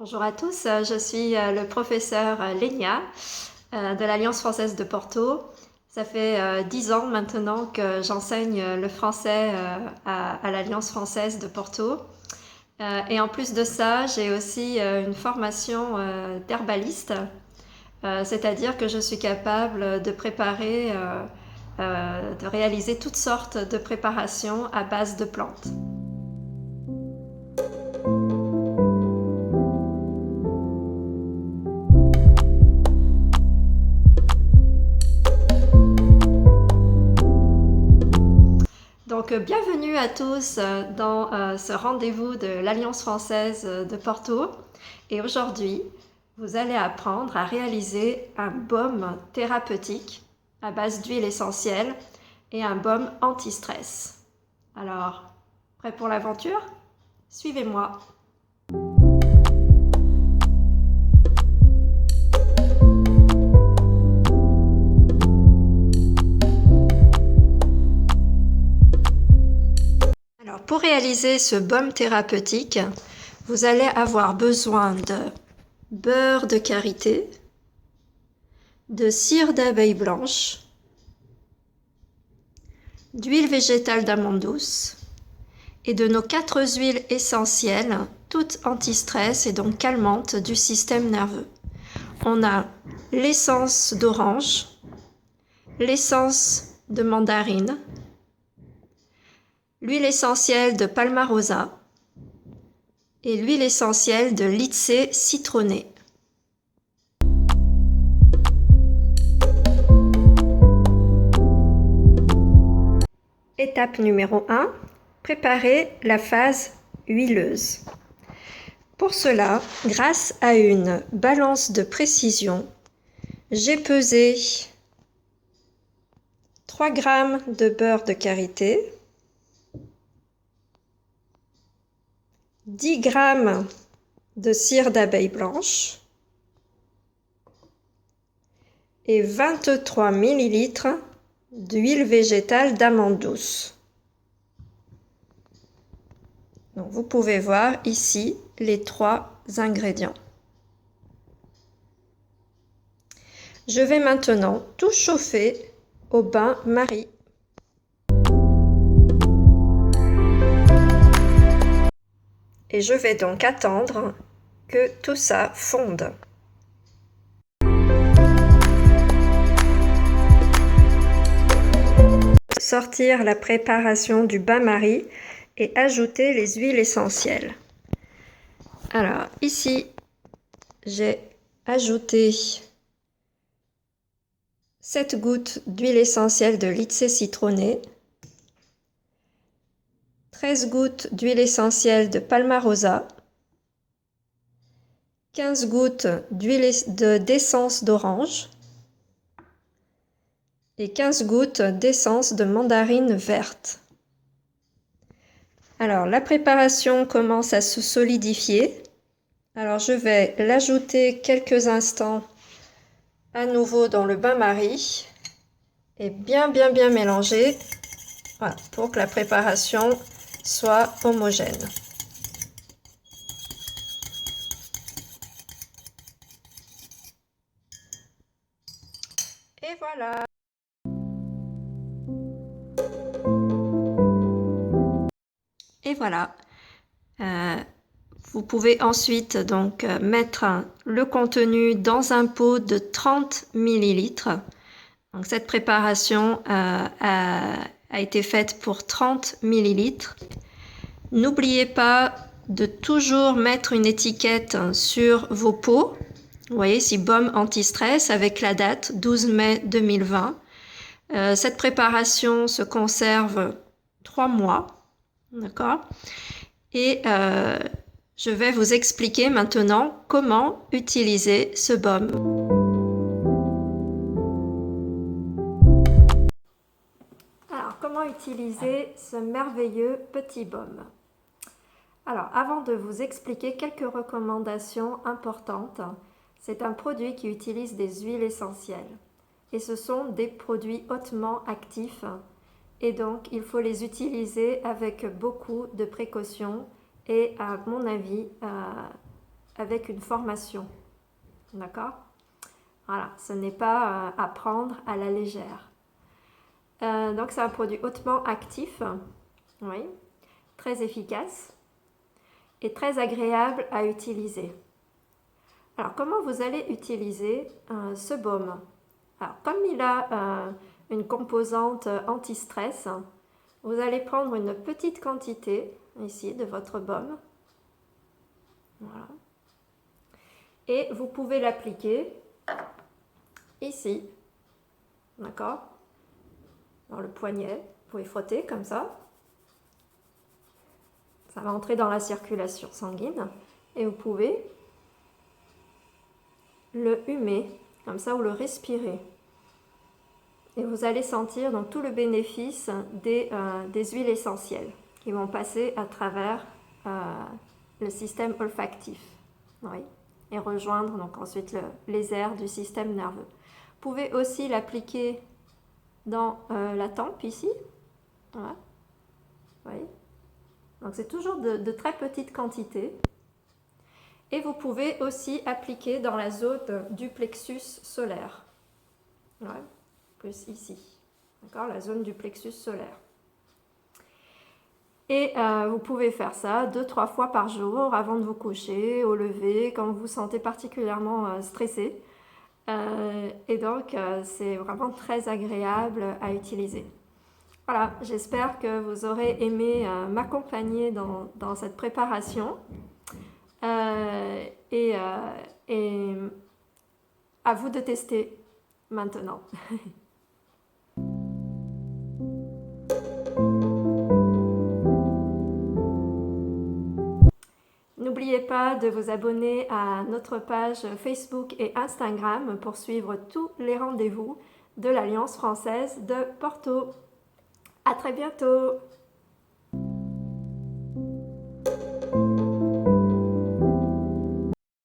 Bonjour à tous, je suis le professeur Lénia de l'Alliance française de Porto. Ça fait 10 ans maintenant que j'enseigne le français à l'Alliance française de Porto. Et en plus de ça, j'ai aussi une formation d'herbaliste, c'est-à-dire que je suis capable de préparer, de réaliser toutes sortes de préparations à base de plantes. Donc, bienvenue à tous dans ce rendez-vous de l'Alliance française de Porto. Et aujourd'hui, vous allez apprendre à réaliser un baume thérapeutique à base d'huile essentielle et un baume anti-stress. Alors, prêt pour l'aventure? Suivez-moi. Alors, pour réaliser ce baume thérapeutique, vous allez avoir besoin de beurre de karité, de cire d'abeille blanche, d'huile végétale d'amande douce et de nos 4 huiles essentielles, toutes anti-stress et donc calmantes du système nerveux. On a l'essence d'orange, l'essence de mandarine, l'huile essentielle de palmarosa et l'huile essentielle de lycée citronné. Étape numéro 1, préparer la phase huileuse. Pour cela, grâce à une balance de précision, j'ai pesé 3 g de beurre de karité, 10 g de cire d'abeille blanche et 23 ml d'huile végétale d'amande douce. Donc, vous pouvez voir ici les 3 ingrédients. Je vais maintenant tout chauffer au bain-marie. Et je vais donc attendre que tout ça fonde. Sortir la préparation du bain-marie et ajouter les huiles essentielles. Alors ici, j'ai ajouté 7 gouttes d'huile essentielle de lycée citronné, 13 gouttes d'huile essentielle de palmarosa, 15 gouttes d'essence d'orange et 15 gouttes d'essence de mandarine verte. Alors, la préparation commence à se solidifier. Alors, je vais l'ajouter quelques instants à nouveau dans le bain-marie et bien mélanger, voilà, pour que la préparation soit homogène. Et voilà. Et voilà. Vous pouvez ensuite donc mettre le contenu dans un pot de 30 ml. Donc cette préparation a été faite pour 30 ml. N'oubliez pas de toujours mettre une étiquette sur vos pots. Vous voyez ici baume anti-stress avec la date 12 mai 2020. Cette préparation se conserve 3 mois. D'accord? Et je vais vous expliquer maintenant comment utiliser ce baume. Alors, comment utiliser ce merveilleux petit baume? Alors, avant de vous expliquer quelques recommandations importantes, c'est un produit qui utilise des huiles essentielles. Et ce sont des produits hautement actifs. Et donc, il faut les utiliser avec beaucoup de précautions et, à mon avis, avec une formation. D'accord? Voilà, ce n'est pas à prendre à la légère. Donc c'est un produit hautement actif, oui, très efficace et très agréable à utiliser. Alors comment vous allez utiliser ce baume? Alors comme il a une composante anti-stress, vous allez prendre une petite quantité ici de votre baume. Voilà. Et vous pouvez l'appliquer ici, d'accord? Dans le poignet, vous pouvez frotter comme ça. Ça va entrer dans la circulation sanguine. Et vous pouvez le humer, comme ça, ou le respirer. Et vous allez sentir donc tout le bénéfice des huiles essentielles qui vont passer à travers le système olfactif. Oui. Et rejoindre donc ensuite les aires du système nerveux. Vous pouvez aussi l'appliquer dans la tempe ici. Voilà. Oui. Donc c'est toujours de très petites quantités. Et vous pouvez aussi appliquer dans la zone du plexus solaire. Ouais. Plus ici. D'accord, la zone du plexus solaire. Et vous pouvez faire ça 2-3 fois par jour avant de vous coucher, au lever, quand vous vous sentez particulièrement stressé. Et donc, c'est vraiment très agréable à utiliser. Voilà, j'espère que vous aurez aimé m'accompagner dans cette préparation. Et à vous de tester maintenant. N'oubliez pas de vous abonner à notre page Facebook et Instagram pour suivre tous les rendez-vous de l'Alliance française de Porto. À très bientôt!